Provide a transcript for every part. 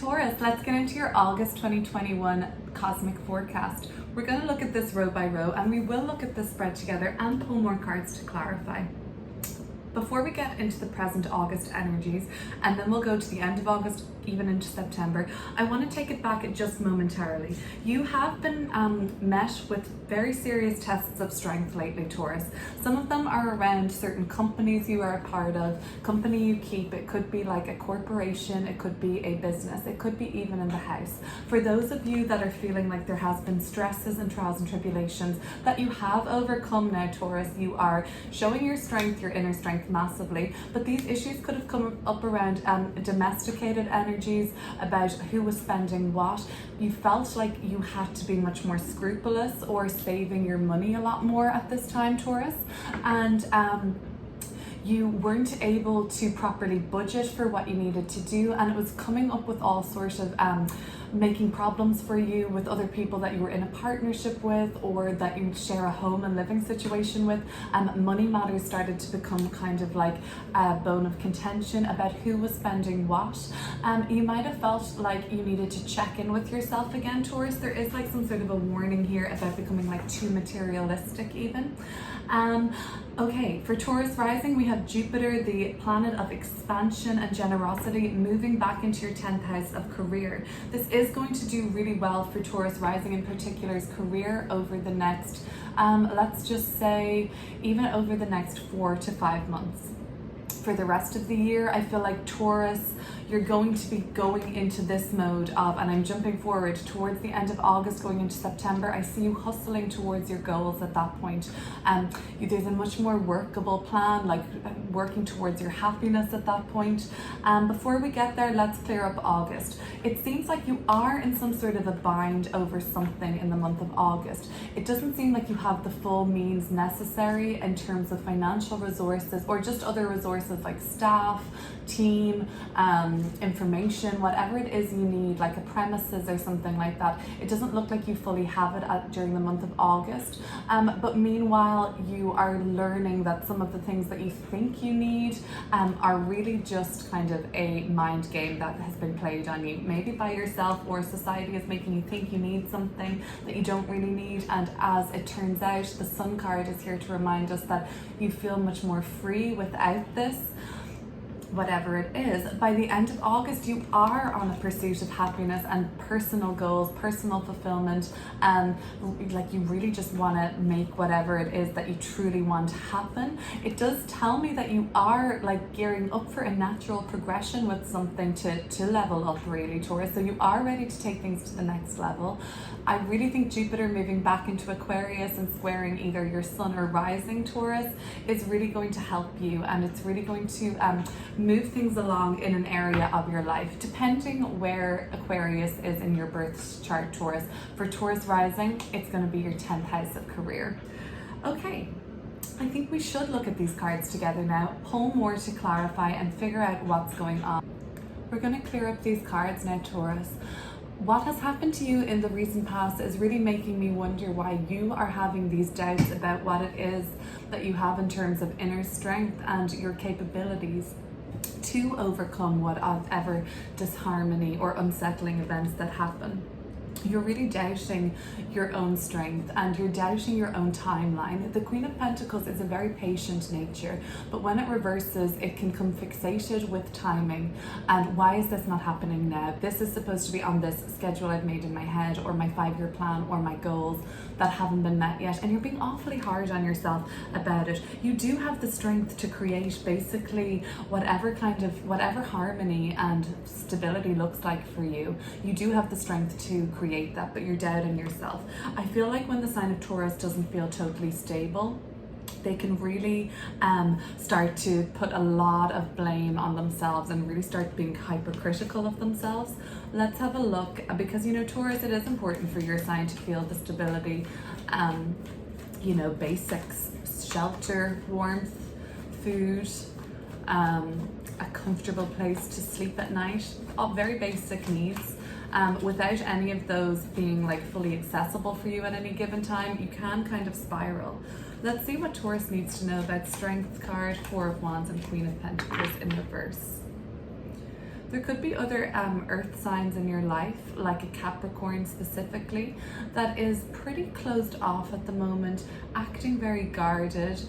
Taurus, let's get into your August 2021 cosmic forecast. We're going to look at this row by row, and we will look at this spread together and pull more cards to clarify. Before we get into the present August energies, and then we'll go to the end of August, even into September, I want to take it back just momentarily. You have been met with very serious tests of strength lately, Taurus. Some of them are around certain companies you are a part of, company you keep. It could be like a corporation, it could be a business, it could be even in the house. For those of you that are feeling like there has been stresses and trials and tribulations that you have overcome now, Taurus, you are showing your strength, your inner strength massively, but these issues could have come up around domesticated energies, about who was spending what. You felt like you had to be much more scrupulous or saving your money a lot more at this time, Taurus, and you weren't able to properly budget for what you needed to do, and it was coming up with all sorts of making problems for you with other people that you were in a partnership with or that you share a home and living situation with. Money matters started to become kind of like a bone of contention about who was spending what. You might have felt like you needed to check in with yourself again, Taurus. There is like some sort of a warning here about becoming like too materialistic even. Okay, for Taurus rising, we have Jupiter, the planet of expansion and generosity, moving back into your 10th house of career. This is going to do really well for Taurus rising, in particular's career, over the next, let's just say, even over the next 4 to 5 months. For the rest of the year, I feel like Taurus, you're going to be going into this mode of, and I'm jumping forward towards the end of August, going into September, I see you hustling towards your goals at that point. There's a much more workable plan, like working towards your happiness at that point. Before we get there, let's clear up August. It seems like you are in some sort of a bind over something in the month of August. It doesn't seem like you have the full means necessary in terms of financial resources or just other resources like staff, team, information, whatever it is you need, like a premises or something like that. It doesn't look like you fully have it during the month of August. But meanwhile, you are learning that some of the things that you think you need are really just kind of a mind game that has been played on you, maybe by yourself, or society is making you think you need something that you don't really need. And as it turns out, the Sun card is here to remind us that you feel much more free without this. Whatever it is, by the end of August, you are on a pursuit of happiness and personal goals, personal fulfillment, and like you really just want to make whatever it is that you truly want to happen. It does tell me that you are like gearing up for a natural progression with something to level up, really, Taurus. So you are ready to take things to the next level. I really think Jupiter moving back into Aquarius and squaring either your sun or rising, Taurus, is really going to help you, and it's really going to move things along in an area of your life, depending where Aquarius is in your birth chart, Taurus. For Taurus rising, it's going to be your 10th house of career. Okay, I think we should look at these cards together now, pull more to clarify and figure out what's going on. We're going to clear up these cards now, Taurus. What has happened to you in the recent past is really making me wonder why you are having these doubts about what it is that you have in terms of inner strength and your capabilities to overcome whatever disharmony or unsettling events that happen. You're really doubting your own strength and you're doubting your own timeline. The Queen of Pentacles is a very patient nature, but when it reverses, it can come fixated with timing. And why is this not happening now? This is supposed to be on this schedule I've made in my head, or my 5-year plan, or my goals that haven't been met yet. And you're being awfully hard on yourself about it. You do have the strength to create basically whatever harmony and stability looks like for you. You do have the strength to create that, but you're doubting yourself. I feel like when the sign of Taurus doesn't feel totally stable, they can really start to put a lot of blame on themselves and really start being hypercritical of themselves. Let's have a look, because Taurus, it is important for your sign to feel the stability, basics, shelter, warmth, food, a comfortable place to sleep at night, all very basic needs. Without any of those being like fully accessible for you at any given time, you can kind of spiral. Let's see what Taurus needs to know about Strength card, 4 of Wands, and Queen of Pentacles in reverse. There could be other earth signs in your life, like a Capricorn specifically, that is pretty closed off at the moment, acting very guarded,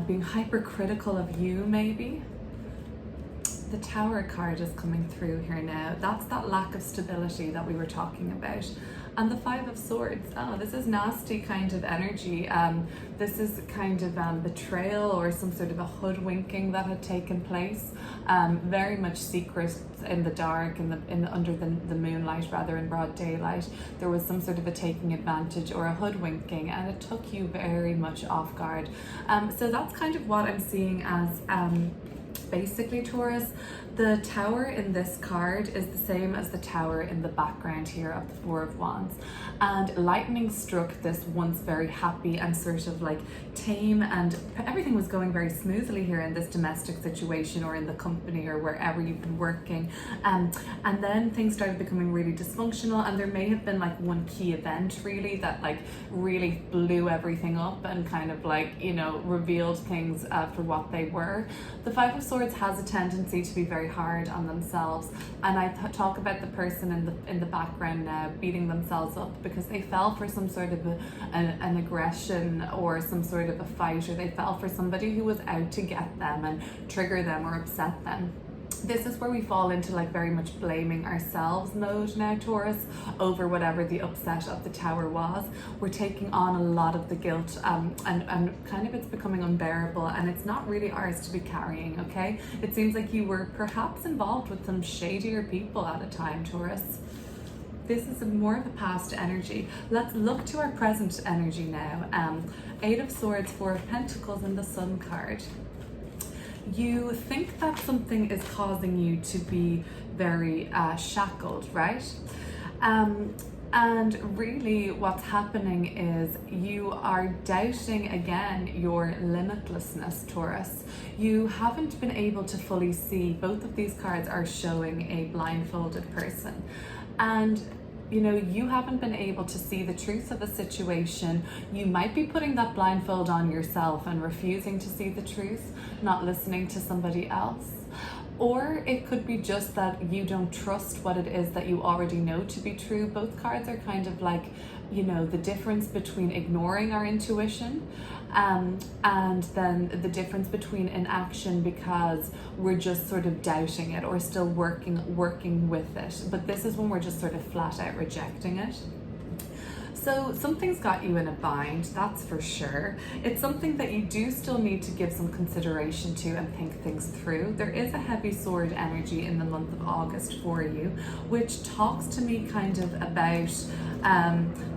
being hypercritical of you maybe. The Tower card is coming through here now. That's that lack of stability that we were talking about. And the Five of Swords. Oh, this is nasty kind of energy. This is kind of betrayal or some sort of a hoodwinking that had taken place. Very much secret in the dark, under the moonlight, rather in broad daylight. There was some sort of a taking advantage or a hoodwinking, and it took you very much off guard. So that's kind of what I'm seeing as basically, Taurus. The Tower in this card is the same as the Tower in the background here of the Four of Wands, and lightning struck this once very happy and sort of like tame, and everything was going very smoothly here in this domestic situation or in the company or wherever you've been working, and then things started becoming really dysfunctional, and there may have been like one key event really that like really blew everything up and kind of like, you know, revealed things for what they were. The Five of Swords has a tendency to be very hard on themselves, and I talk about the person in the background now beating themselves up because they fell for some sort of an aggression or some sort of a fight, or they fell for somebody who was out to get them and trigger them or upset them. This is where we fall into like very much blaming ourselves mode now, Taurus, over whatever the upset of the Tower was. We're taking on a lot of the guilt, and kind of it's becoming unbearable, and it's not really ours to be carrying, okay? It seems like you were perhaps involved with some shadier people at a time, Taurus. This is more of a past energy. Let's look to our present energy now. Eight of Swords, Four of Pentacles, and the Sun card. You think that something is causing you to be very shackled, right? And really what's happening is you are doubting again your limitlessness, Taurus. You haven't been able to fully see. Both of these cards are showing a blindfolded person. And you know, you haven't been able to see the truth of a situation. You might be putting that blindfold on yourself and refusing to see the truth, not listening to somebody else. Or it could be just that you don't trust what it is that you already know to be true. Both cards are kind of like, you know, the difference between ignoring our intuition and then the difference between inaction because we're just sort of doubting it or still working with it. But this is when we're just sort of flat out rejecting it. So something's got you in a bind, that's for sure. It's something that you do still need to give some consideration to and think things through. There is a heavy sword energy in the month of August for you, which talks to me kind of about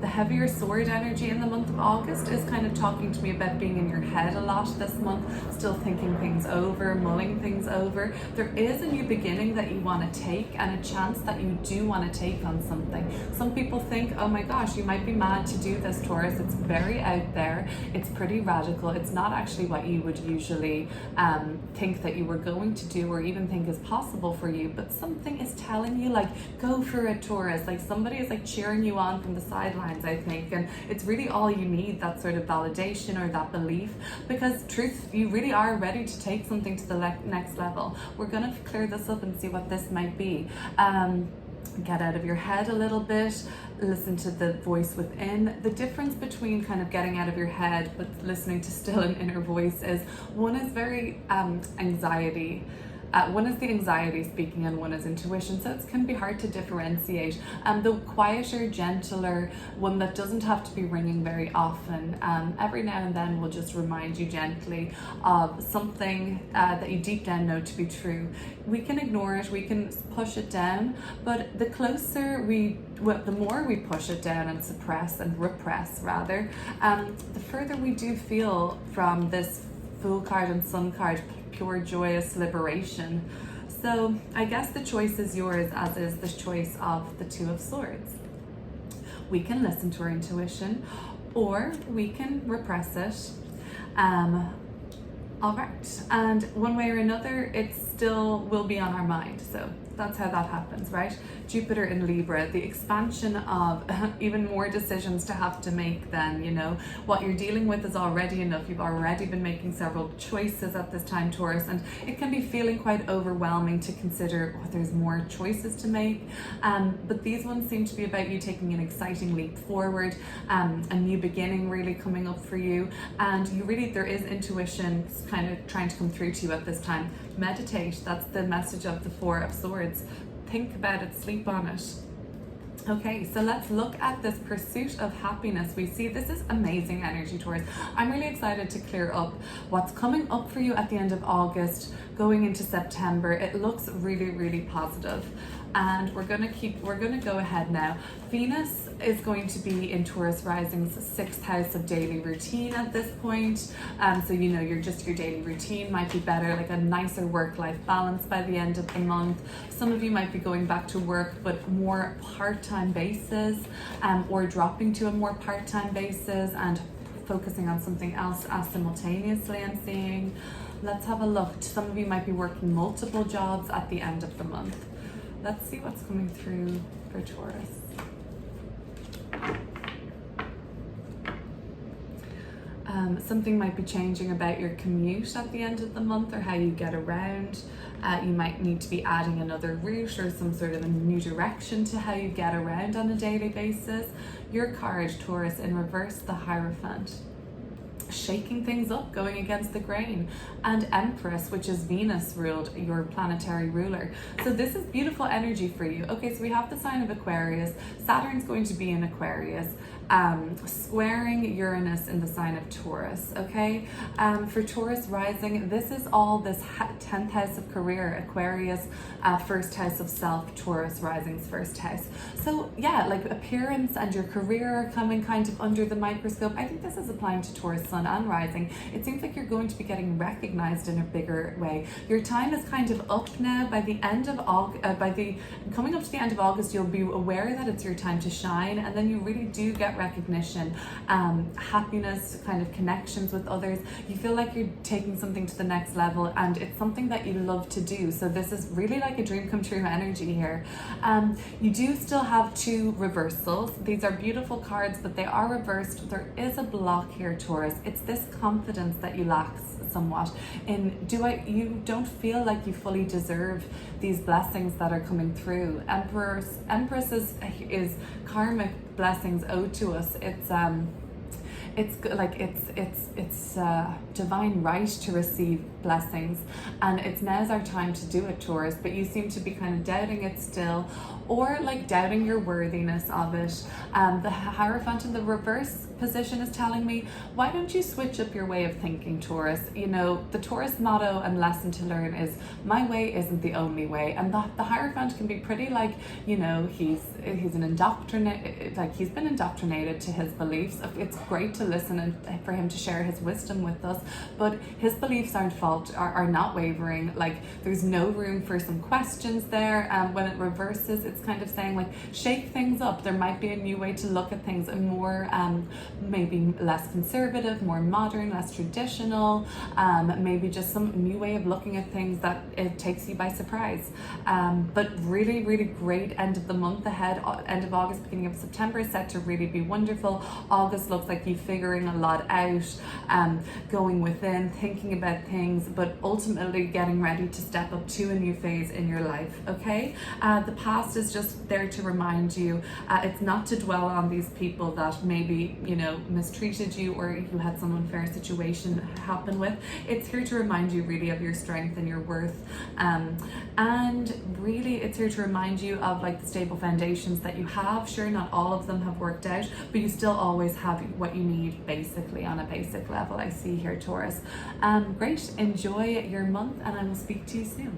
the heavier sword energy in the month of August is kind of talking to me about being in your head a lot this month, still thinking things over, mulling things over. There is a new beginning that you want to take and a chance that you do want to take on something. Some people think, oh my gosh, you might be mad to do this, Taurus. It's very out there. It's pretty radical. It's not actually what you would usually think that you were going to do or even think is possible for you, but something is telling you like, go for it, Taurus. Like somebody is like cheering you on from the sidelines, I think, and it's really all you need, that sort of validation or that belief, because truth, you really are ready to take something to the next level. We're gonna clear this up and see what this might be. Get out of your head a little bit, listen to the voice within. The difference between kind of getting out of your head but listening to still an inner voice is one is very anxiety. One is the anxiety speaking and one is intuition, so it can be hard to differentiate. The quieter, gentler one that doesn't have to be ringing very often, every now and then will just remind you gently of something that you deep down know to be true. We can ignore it, we can push it down, but the the more we push it down and suppress and repress rather, the further we do feel from this Fool card and Sun card, pure joyous liberation. So I guess the choice is yours, as is the choice of the Two of Swords. We can listen to our intuition or we can repress it. All right, and one way or another it still will be on our mind, so That's how that happens, right? Jupiter in Libra, the expansion of even more decisions to have to make then, you know. What you're dealing with is already enough. You've already been making several choices at this time, Taurus, and it can be feeling quite overwhelming to consider, oh, there's more choices to make. But these ones seem to be about you taking an exciting leap forward, a new beginning really coming up for you. And you really, there is intuition kind of trying to come through to you at this time. Meditate, that's the message of the Four of Swords. Think about it, sleep on it. Okay, so let's look at this pursuit of happiness. We see this is amazing energy, Taurus. I'm really excited to clear up what's coming up for you at the end of August, going into September. It looks really, really positive. And we're gonna go ahead now. Venus is going to be in Taurus Rising's 6th house of daily routine at this point. So you know, your daily routine might be better, like a nicer work-life balance by the end of the month. Some of you might be going back to work, but more part-time basis, or dropping to a more part-time basis and focusing on something else simultaneously, I'm seeing. Let's have a look. Some of you might be working multiple jobs at the end of the month. Let's see what's coming through for Taurus. Something might be changing about your commute at the end of the month, or how you get around. You might need to be adding another route or some sort of a new direction to how you get around on a daily basis. Your card, Taurus, in reverse, the Hierophant. Shaking things up, going against the grain. And Empress, which is Venus ruled, your planetary ruler. So this is beautiful energy for you. Okay, so we have the sign of Aquarius. Saturn's going to be in Aquarius, squaring Uranus in the sign of Taurus. Okay, for Taurus rising, this is all this 10th house of career, Aquarius, 1st house of self, Taurus rising's 1st house. So yeah, like appearance and your career are coming kind of under the microscope. I think this is applying to Taurus sun and rising. It seems like you're going to be getting recognized in a bigger way. Your time is kind of up now. By the end of coming up to the end of August, you'll be aware that it's your time to shine, and then you really do get recognition, happiness, kind of connections with others. You feel like you're taking something to the next level, and it's something that you love to do. So this is really like a dream come true energy here. You do still have 2 reversals. These are beautiful cards, but they are reversed. There is a block here, Taurus. It's this confidence that you lack somewhat in. You don't feel like you fully deserve these blessings that are coming through. Empress is karmic blessings owed to us. It's divine right to receive blessings, and it's now's our time to do it, Taurus. But you seem to be kind of doubting it still, or like doubting your worthiness of it. The Hierophant in the reverse position is telling me, why don't you switch up your way of thinking, Taurus? You know, the Taurus motto and lesson to learn is, my way isn't the only way. And the Hierophant can be pretty like, you know, he's an indoctrinate, like he's been indoctrinated to his beliefs. It's great to listen and for him to share his wisdom with us, but his beliefs are not wavering. Like there's no room for some questions there. When it reverses, it's kind of saying like, shake things up. There might be a new way to look at things, and more maybe less conservative, more modern, less traditional, maybe just some new way of looking at things that it takes you by surprise. But really, really great end of the month ahead. End of August, beginning of September is set to really be wonderful. August looks like you figuring a lot out, going within, thinking about things, but ultimately getting ready to step up to a new phase in your life. Okay, the past is just there to remind you. It's not to dwell on these people that maybe, you know, mistreated you, or you had some unfair situation happen with. It's here to remind you really of your strength and your worth, and really it's here to remind you of like the stable foundations that you have. Sure, not all of them have worked out, but you still always have what you need basically on a basic level, I see here, Taurus. Great, enjoy your month, and I will speak to you soon.